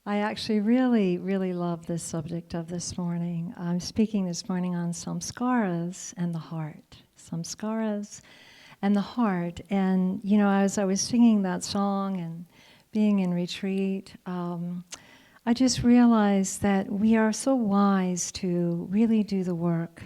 I actually really, really love this subject of this morning. I'm speaking this morning on samskaras and the heart. Samskaras and the heart. And, as I was singing that song and being in retreat, I just realized that we are so wise to really do the work,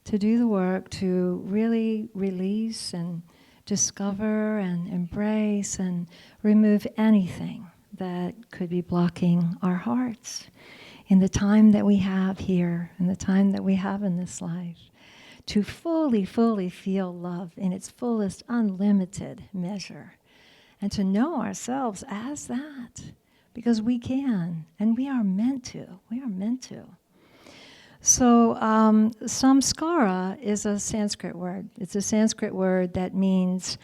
to really release and discover and embrace and remove anything that could be blocking our hearts in the time that we have here, in the time that we have in this life, to fully, fully feel love in its fullest, unlimited measure, and to know ourselves as that, because we can, and we are meant to. We are meant to. So, samskara is a Sanskrit word. It's a Sanskrit word that means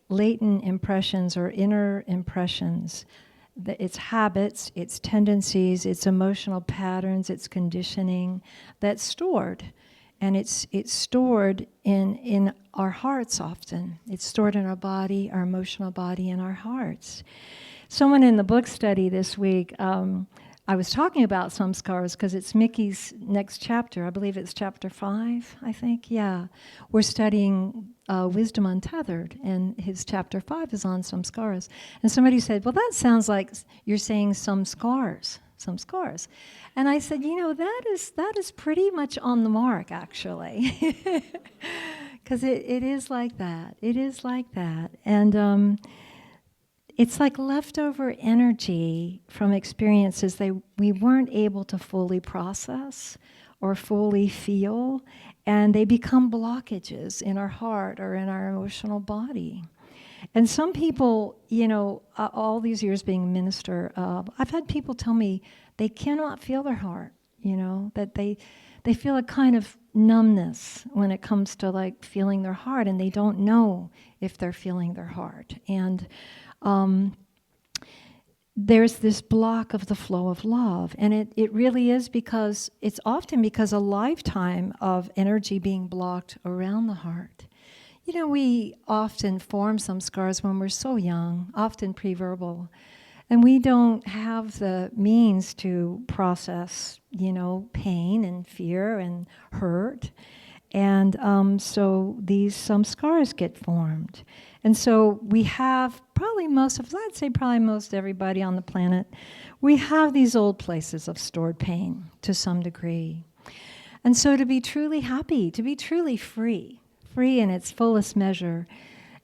latent impressions or inner impressions. It's habits, it's tendencies, it's emotional patterns, it's conditioning that's stored. And it's stored in our hearts often. It's stored in our body, our emotional body, and our hearts. Someone in the book study this week, I was talking about samskaras because it's Mickey's next chapter. I believe it's chapter 5, I think. Yeah. We're studying Wisdom Untethered, and his chapter 5 is on samskaras. And somebody said, well, that sounds like you're saying some scars. And I said, that is pretty much on the mark, actually. Because it is like that. It is like that. And it's like leftover energy from experiences we weren't able to fully process or fully feel, and they become blockages in our heart or in our emotional body. And some people, all these years being a minister, I've had people tell me they cannot feel their heart, that they feel a kind of numbness when it comes to like feeling their heart, and they don't know if they're feeling their heart. And there's this block of the flow of love. And it really is because, it's often because a lifetime of energy being blocked around the heart. We often form some scars when we're so young, often pre-verbal, and we don't have the means to process, pain and fear and hurt. And so some scars get formed. And so we have I'd say probably most everybody on the planet, we have these old places of stored pain to some degree. And so to be truly happy, to be truly free in its fullest measure,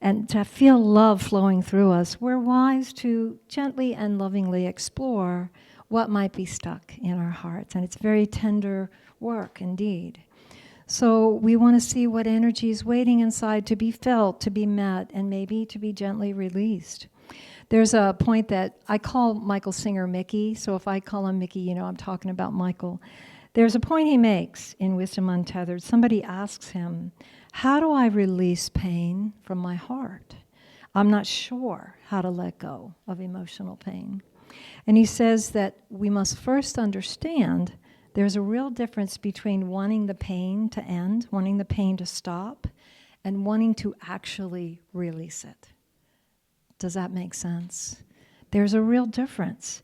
and to feel love flowing through us, we're wise to gently and lovingly explore what might be stuck in our hearts. And it's very tender work indeed. So we want to see what energy is waiting inside to be felt, to be met, and maybe to be gently released. There's a point that I call Michael Singer Mickey, so if I call him Mickey, I'm talking about Michael. There's a point he makes in Wisdom Untethered. Somebody asks him, how do I release pain from my heart? I'm not sure how to let go of emotional pain. And he says that we must first understand there's a real difference between wanting the pain to end, wanting the pain to stop, and wanting to actually release it. Does that make sense? There's a real difference.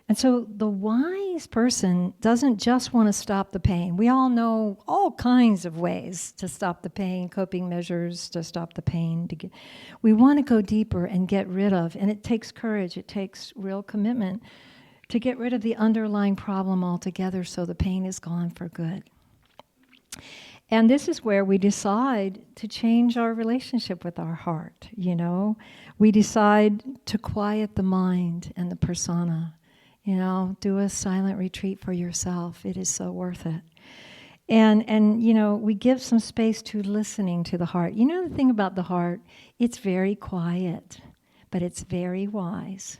And so the wise person doesn't just want to stop the pain. We all know all kinds of ways to stop the pain, coping measures to stop the pain. We want to go deeper and get rid of, and it takes courage, it takes real commitment to get rid of the underlying problem altogether so the pain is gone for good. And this is where we decide to change our relationship with our heart, We decide to quiet the mind and the persona. Do a silent retreat for yourself. It is so worth it. And we give some space to listening to the heart. The thing about the heart, it's very quiet, but it's very wise.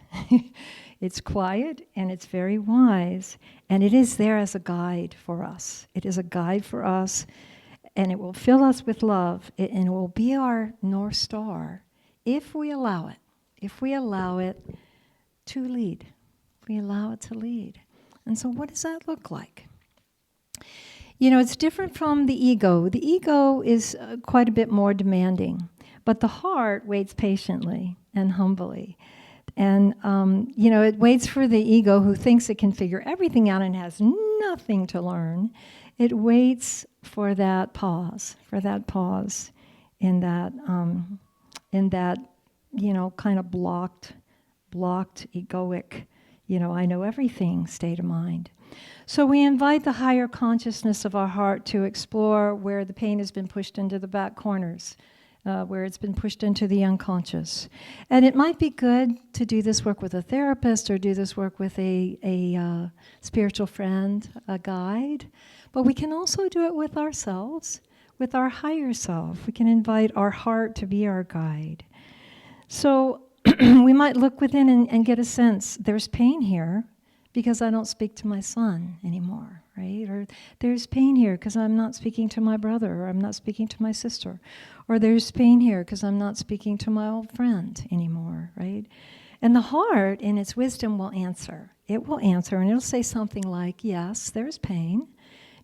It's quiet and it's very wise, and it is there as a guide for us. It is a guide for us, and it will fill us with love, and it will be our North Star if we allow it. If we allow it to lead. If we allow it to lead. And so what does that look like? It's different from the ego. The ego is quite a bit more demanding, but the heart waits patiently and humbly. It waits for the ego who thinks it can figure everything out and has nothing to learn. It waits for that pause in that, kind of blocked, egoic, I know everything state of mind. So we invite the higher consciousness of our heart to explore where the pain has been pushed into the back corners, where it's been pushed into the unconscious. And it might be good to do this work with a therapist or do this work with a spiritual friend, a guide. But we can also do it with ourselves, with our higher self. We can invite our heart to be our guide. So we might look within and get a sense, there's pain here because I don't speak to my son anymore, right? Or there's pain here because I'm not speaking to my brother, or I'm not speaking to my sister. Or there's pain here because I'm not speaking to my old friend anymore, right? And the heart, in its wisdom, will answer. It will answer, and it'll say something like, yes, there's pain,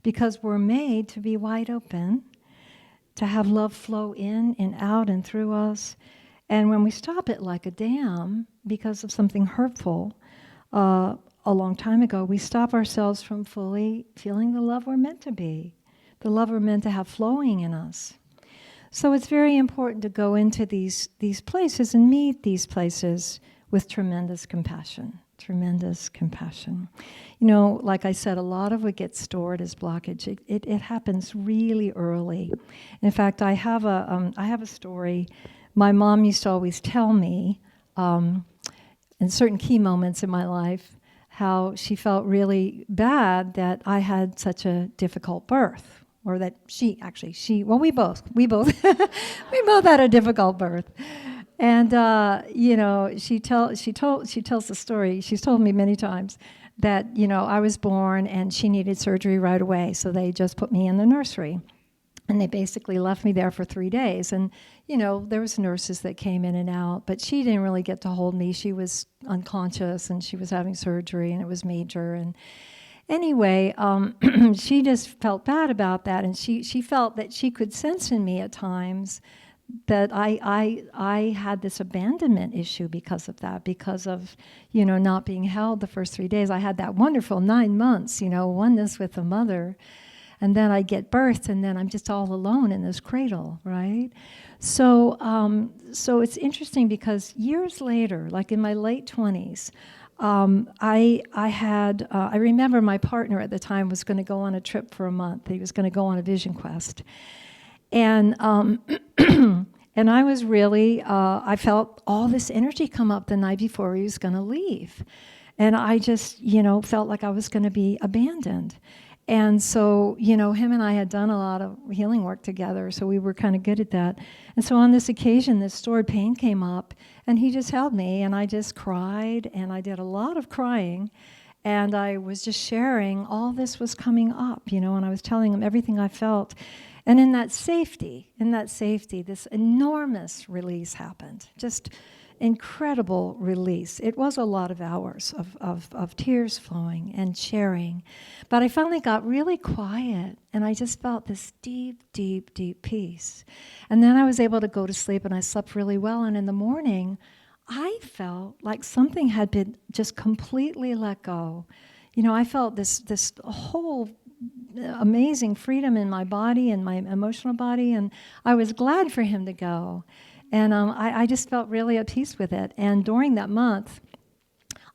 because we're made to be wide open, to have love flow in and out and through us. And when we stop it like a dam because of something hurtful a long time ago, we stop ourselves from fully feeling the love we're meant to be, the love we're meant to have flowing in us. So it's very important to go into these places and meet these places with tremendous compassion. Tremendous compassion. Like I said, a lot of what gets stored as blockage. It happens really early. In fact, I have a story. My mom used to always tell me, in certain key moments in my life, how she felt really bad that I had such a difficult birth, or that we both we both had a difficult birth. And she tells the story. She's told me many times that I was born and she needed surgery right away, so they just put me in the nursery, and they basically left me there for 3 days. And there was nurses that came in and out, but she didn't really get to hold me. She was unconscious and she was having surgery, and it was major. And anyway, she just felt bad about that, and she felt that she could sense in me at times that I had this abandonment issue because of that, because of, not being held the first 3 days. I had that wonderful 9 months, oneness with the mother. And then I get birthed, and then I'm just all alone in this cradle, right? So it's interesting because years later, like in my late 20s, I remember my partner at the time was going to go on a trip for a month. He was going to go on a vision quest. And and I was really, I felt all this energy come up the night before he was going to leave. And I just, felt like I was going to be abandoned. And so, him and I had done a lot of healing work together, so we were kind of good at that. And so on this occasion, this stored pain came up, and he just held me, and I just cried, and I did a lot of crying. And I was just sharing all this was coming up, and I was telling him everything I felt. And in that safety, this enormous release happened. Just incredible release. It was a lot of hours of tears flowing and sharing. But I finally got really quiet, and I just felt this deep, deep, deep peace. And then I was able to go to sleep, and I slept really well. And in the morning, I felt like something had been just completely let go. I felt this whole amazing freedom in my body and my emotional body, and I was glad for him to go. And I just felt really at peace with it. And during that month,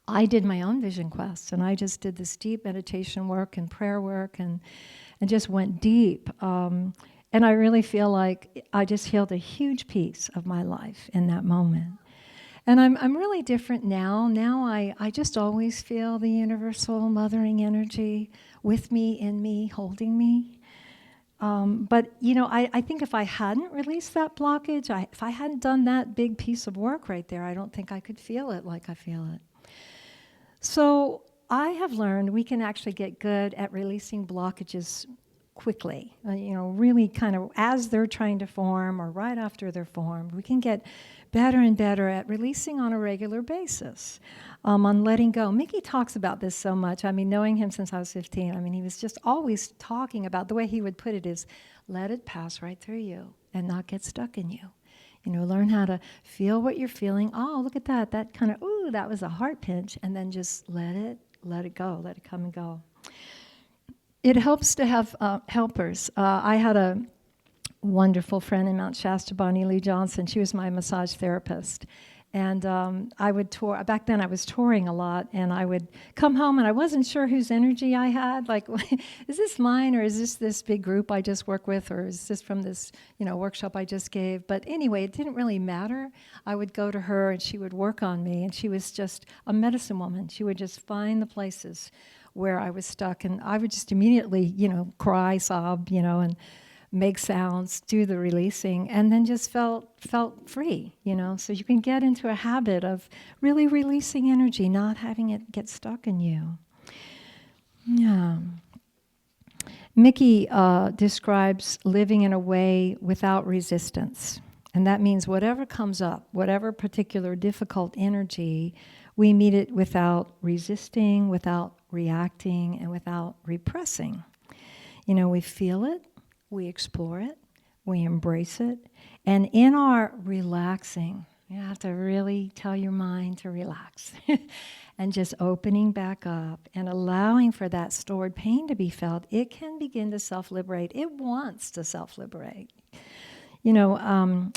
I did my own vision quest, and I just did this deep meditation work and prayer work, and just went deep. And I really feel like I just healed a huge piece of my life in that moment. And I'm really different now. Now I just always feel the universal mothering energy with me, in me, holding me. But, I think if I hadn't released that blockage, if I hadn't done that big piece of work right there, I don't think I could feel it like I feel it. So I have learned we can actually get good at releasing blockages quickly, really kind of as they're trying to form or right after they're formed. We can get better and better at releasing on a regular basis, on letting go. Mickey talks about this so much. Knowing him since I was 15, he was just always talking about, the way he would put it is, let it pass right through you and not get stuck in you. Learn how to feel what you're feeling. Oh, look at that. That kind of, ooh, that was a heart pinch. And then just let it go, let it come and go. It helps to have helpers. I had a wonderful friend in Mount Shasta, Bonnie Lee Johnson. She was my massage therapist. And I would tour. Back then I was touring a lot, and I would come home and I wasn't sure whose energy I had. Like, is this mine, or is this big group I just work with, or is this from this workshop I just gave? But anyway, it didn't really matter. I would go to her and she would work on me, and she was just a medicine woman. She would just find the places where I was stuck, and I would just immediately, cry, sob, and make sounds, do the releasing, and then just felt free, So you can get into a habit of really releasing energy, not having it get stuck in you. Yeah. Mickey describes living in a way without resistance. And that means whatever comes up, whatever particular difficult energy, we meet it without resisting, without reacting, and without repressing. We feel it, we explore it, we embrace it, and in our relaxing, you have to really tell your mind to relax, and just opening back up and allowing for that stored pain to be felt, it can begin to self-liberate. It wants to self-liberate.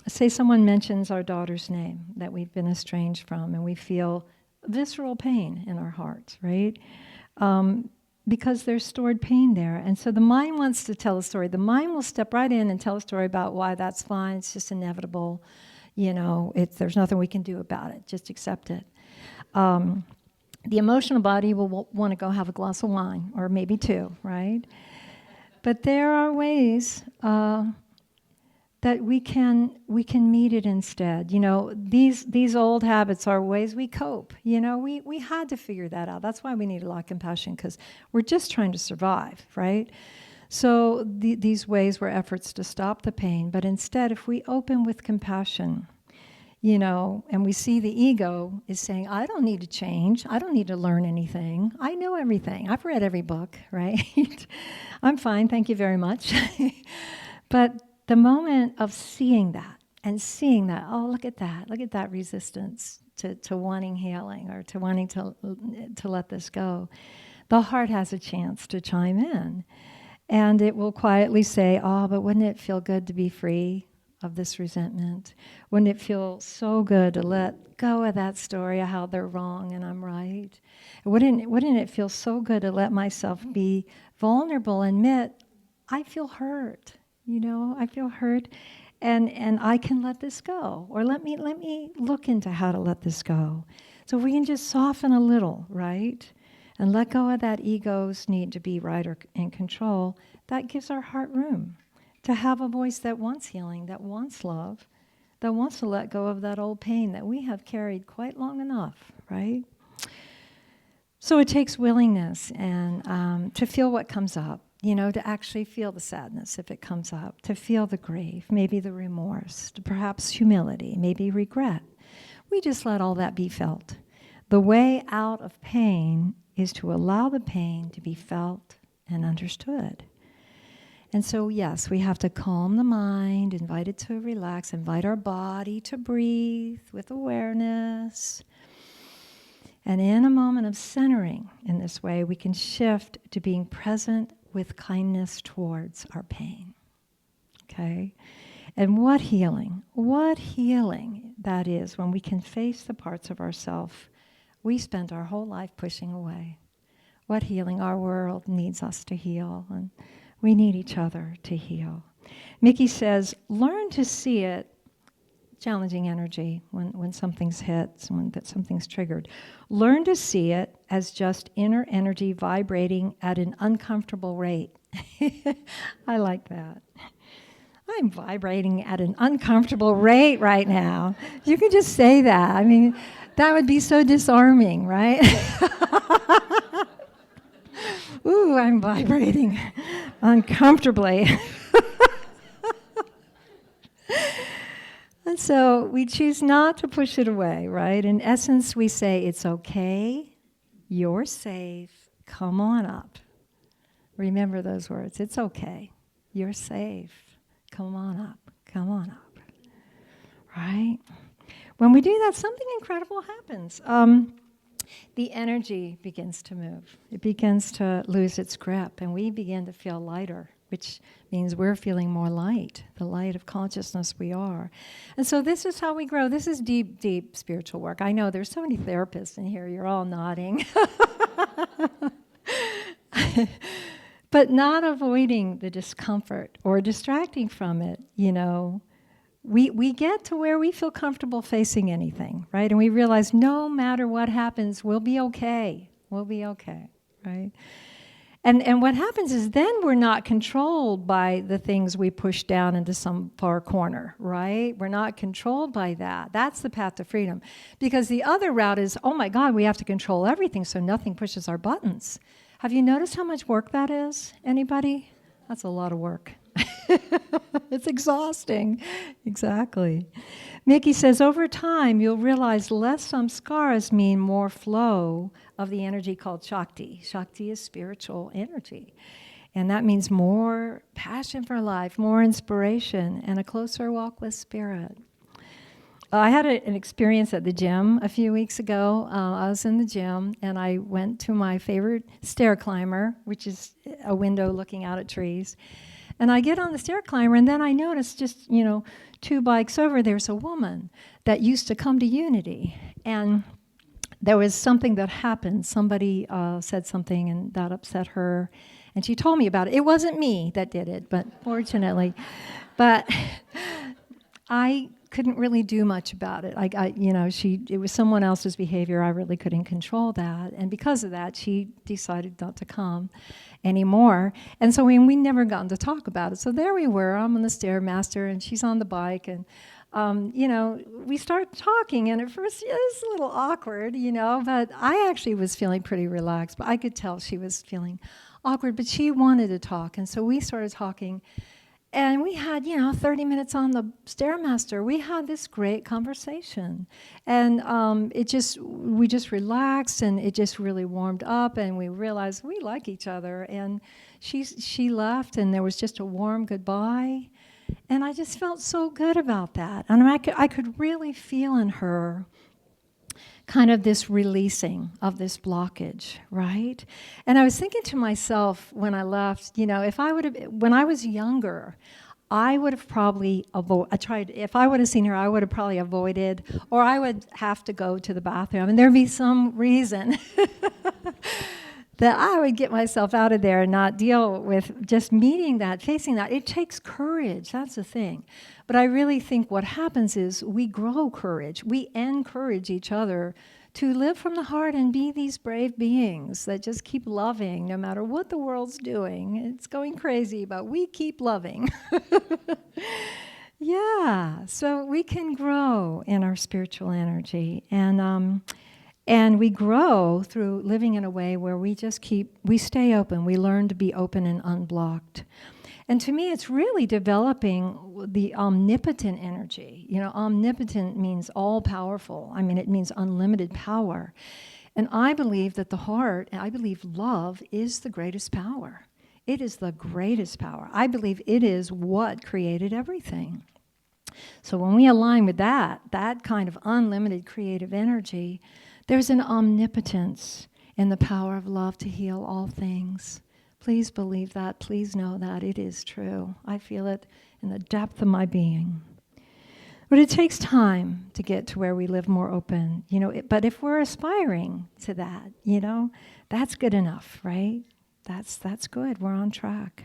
Say someone mentions our daughter's name that we've been estranged from, and we feel visceral pain in our hearts, right? Because there's stored pain there. And so the mind wants to tell a story. The mind will step right in and tell a story about why that's fine, it's just inevitable. There's nothing we can do about it, just accept it. The emotional body will want to go have a glass of wine, or maybe two, right? But there are ways that we can meet it instead. These old habits are ways we cope. We had to figure that out. That's why we need a lot of compassion, because we're just trying to survive, right? So these ways were efforts to stop the pain. But instead, if we open with compassion, and we see the ego is saying, I don't need to change. I don't need to learn anything. I know everything. I've read every book, right? I'm fine, thank you very much. But the moment of seeing that, oh, look at that resistance to wanting healing, or to wanting to let this go, the heart has a chance to chime in. And it will quietly say, oh, but wouldn't it feel good to be free of this resentment? Wouldn't it feel so good to let go of that story of how they're wrong and I'm right? Wouldn't it feel so good to let myself be vulnerable and admit, I feel hurt. I feel hurt, and I can let this go. Or let me look into how to let this go. So we can just soften a little, right? And let go of that ego's need to be right or in control. That gives our heart room to have a voice that wants healing, that wants love, that wants to let go of that old pain that we have carried quite long enough, right? So it takes willingness and to feel what comes up. To actually feel the sadness if it comes up, to feel the grief, maybe the remorse, perhaps humility, maybe regret. We just let all that be felt. The way out of pain is to allow the pain to be felt and understood. And so, yes, we have to calm the mind, invite it to relax, invite our body to breathe with awareness. And in a moment of centering in this way, we can shift to being present with kindness towards our pain, okay? And what healing that is when we can face the parts of ourselves we spent our whole life pushing away. What healing. Our world needs us to heal, and we need each other to heal. Mickey says, learn to see it, challenging energy, when something's hit, when something's triggered. Learn to see it as just inner energy vibrating at an uncomfortable rate. I like that. I'm vibrating at an uncomfortable rate right now. You can just say that. I mean, that would be so disarming, right? Ooh, I'm vibrating uncomfortably. And so we choose not to push it away, right? In essence, we say, it's okay, you're safe, come on up. Remember those words. It's okay, you're safe, come on up, come on up. right? When we do that, something incredible happens. The energy begins to move. It begins to lose its grip, and we begin to feel lighter, which means we're feeling more light, the light of consciousness we are. And so this is how we grow. This is deep, deep spiritual work. I know there's so many therapists in here. You're all nodding. But not avoiding the discomfort or distracting from it, you know. We get to where we feel comfortable facing anything, right? And we realize no matter what happens, we'll be okay. We'll be okay, right? And what happens is then we're not controlled by the things we push down into some far corner, right? We're not controlled by that. That's the path to freedom. Because the other route is, oh my God, we have to control everything so nothing pushes our buttons. Have you noticed how much work that is? Anybody? That's a lot of work. It's exhausting. Exactly. Mickey says, over time, you'll realize less samskaras mean more flow of the energy called Shakti. Shakti is spiritual energy. And that means more passion for life, more inspiration, and a closer walk with spirit. I had an experience at the gym a few weeks ago. I was in the gym, and I went to my favorite stair climber, which is a window looking out at trees. And I get on the stair climber, and then I notice just, 2 bikes over, there's a woman that used to come to Unity. And there was something that happened. Somebody said something, and that upset her. And she told me about it. It wasn't me that did it, but fortunately. But I couldn't really do much about it. It was someone else's behavior. I really couldn't control that. And because of that, she decided not to come anymore. And so we never gotten to talk about it. So there we were. I'm on the Stairmaster, and she's on the bike. And, we start talking. And at first, it was a little awkward, but I actually was feeling pretty relaxed. But I could tell she was feeling awkward. But she wanted to talk. And so we started talking. And we had, 30 minutes on the Stairmaster. We had this great conversation. And we just relaxed, and it just really warmed up, and we realized we like each other. And she left, and there was just a warm goodbye. And I just felt so good about that. And I could really feel in her kind of this releasing of this blockage, right? And I was thinking to myself when I left, when I was younger, I would have probably if I would have seen her, I would have probably avoided, or I would have to go to the bathroom, and there'd be some reason that I would get myself out of there and not deal with just meeting that, facing that. It takes courage, that's the thing. But I really think what happens is we grow courage. We encourage each other to live from the heart and be these brave beings that just keep loving no matter what the world's doing. It's going crazy, but we keep loving. Yeah, so we can grow in our spiritual energy. And we grow through living in a way where we stay open. We learn to be open and unblocked. And to me, it's really developing the omnipotent energy. Omnipotent means all-powerful. It means unlimited power. And I believe that the heart, and I believe love is the greatest power. It is the greatest power. I believe it is what created everything. So when we align with that kind of unlimited creative energy, there's an omnipotence in the power of love to heal all things. Please believe that. Please know that it is true. I feel it in the depth of my being. But it takes time to get to where we live more open. But if we're aspiring to that, that's good enough, right? That's good. We're on track.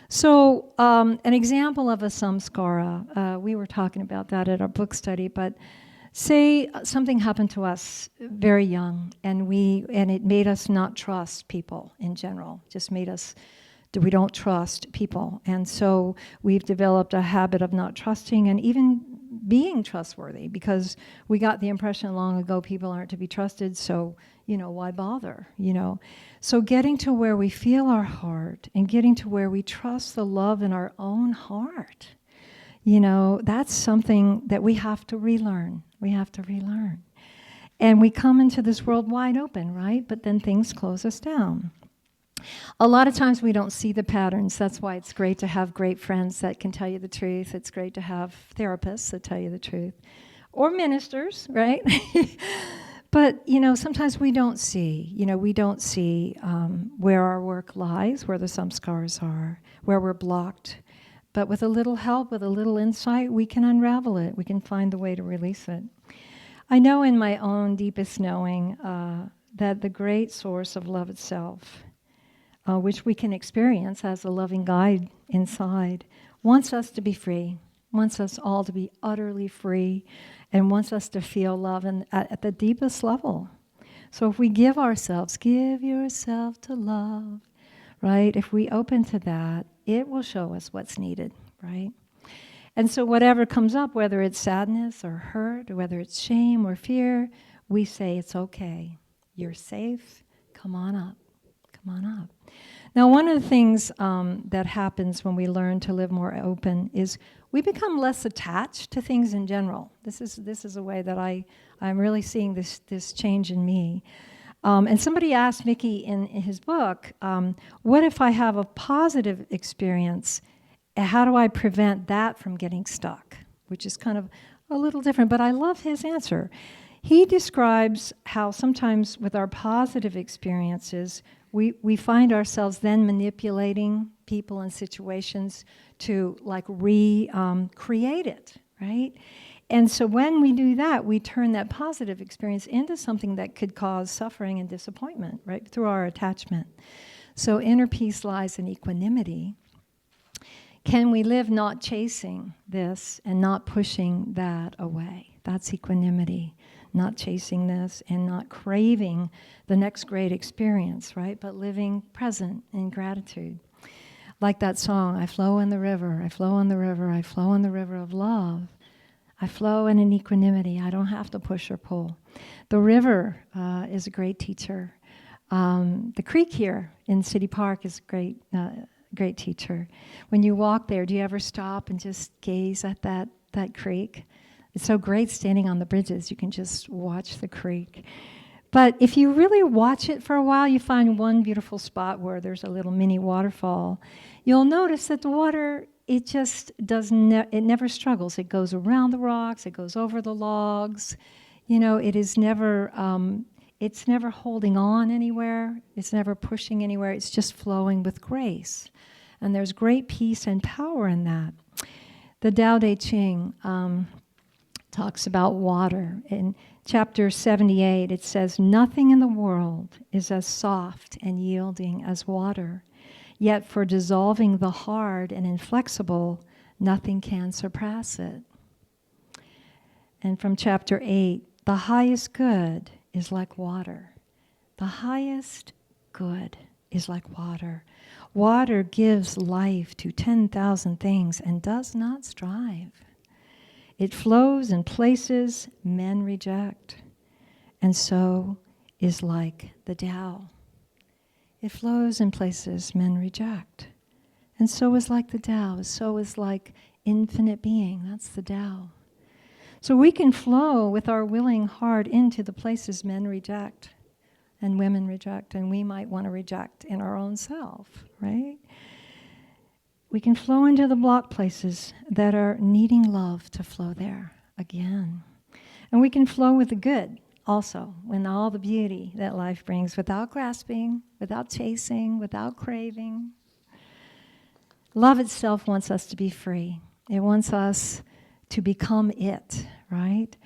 So an example of a samskara, we were talking about that at our book study, but say something happened to us very young, and it made us not trust people in general. Just made us, we don't trust people. And so we've developed a habit of not trusting and even being trustworthy, because we got the impression long ago people aren't to be trusted, so, why bother, So getting to where we feel our heart and getting to where we trust the love in our own heart, that's something that we have to relearn. We have to relearn. And we come into this world wide open, right? But then things close us down. A lot of times we don't see the patterns. That's why it's great to have great friends that can tell you the truth. It's great to have therapists that tell you the truth. Or ministers, right? But, sometimes we don't see. We don't see where our work lies, where the samskaras are, where we're blocked. But with a little help, with a little insight, we can unravel it. We can find the way to release it. I know in my own deepest knowing that the great source of love itself, which we can experience as a loving guide inside, wants us to be free, wants us all to be utterly free, and wants us to feel love at the deepest level. So if we give yourself to love, right? If we open to that, it will show us what's needed, right? And so whatever comes up, whether it's sadness or hurt, or whether it's shame or fear, we say it's okay. You're safe. Come on up. Come on up. Now, one of the things that happens when we learn to live more open is we become less attached to things in general. This is a way that I'm really seeing this change in me. And somebody asked Mickey in his book, what if I have a positive experience? How do I prevent that from getting stuck? Which is kind of a little different, but I love his answer. He describes how sometimes with our positive experiences, we find ourselves then manipulating people and situations to recreate it, right? And so when we do that, we turn that positive experience into something that could cause suffering and disappointment, right, through our attachment. So inner peace lies in equanimity. Can we live not chasing this and not pushing that away? That's equanimity, not chasing this and not craving the next great experience, right? But living present in gratitude. Like that song, I flow in the river, I flow in the river, I flow in the river of love. I flow in an equanimity. I don't have to push or pull. The river is a great teacher. The creek here in City Park is a great teacher. When you walk there, do you ever stop and just gaze at that creek? It's so great standing on the bridges. You can just watch the creek. But if you really watch it for a while, you find one beautiful spot where there's a little mini waterfall. You'll notice that the water, it just it never struggles. It goes around the rocks, it goes over the logs. It is never, it's never holding on anywhere. It's never pushing anywhere. It's just flowing with grace. And there's great peace and power in that. The Tao Te Ching talks about water. In chapter 78, it says, nothing in the world is as soft and yielding as water. Yet for dissolving the hard and inflexible, nothing can surpass it. And from chapter 8, the highest good is like water. The highest good is like water. Water gives life to 10,000 things and does not strive. It flows in places men reject, and so is like the Tao. It flows in places men reject. And so is like the Tao. So is like infinite being. That's the Tao. So we can flow with our willing heart into the places men reject and women reject, and we might want to reject in our own self, right? We can flow into the blocked places that are needing love to flow there again. And we can flow with the good also, when all the beauty that life brings, without grasping, without chasing, without craving. Love itself wants us to be free. It wants us to become it, right?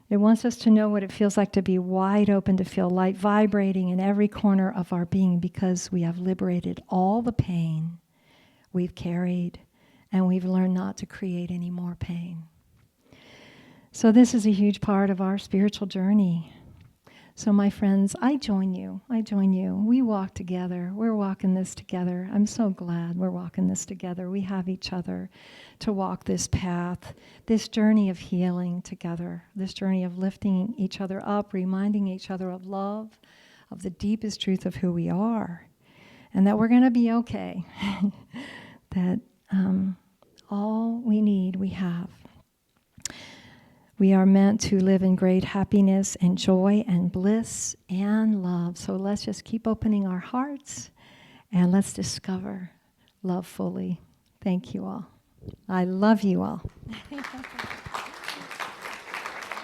It wants us to know what it feels like to be wide open, to feel light vibrating in every corner of our being, because we have liberated all the pain we've carried, and we've learned not to create any more pain. So this is a huge part of our spiritual journey. So my friends, I join you. We walk together. We're walking this together. I'm so glad we're walking this together. We have each other to walk this path, this journey of healing together, this journey of lifting each other up, reminding each other of love, of the deepest truth of who we are, and that we're going to be okay, that all we need, we have. We are meant to live in great happiness and joy and bliss and love. So let's just keep opening our hearts And let's discover love fully. Thank you all. I love you all.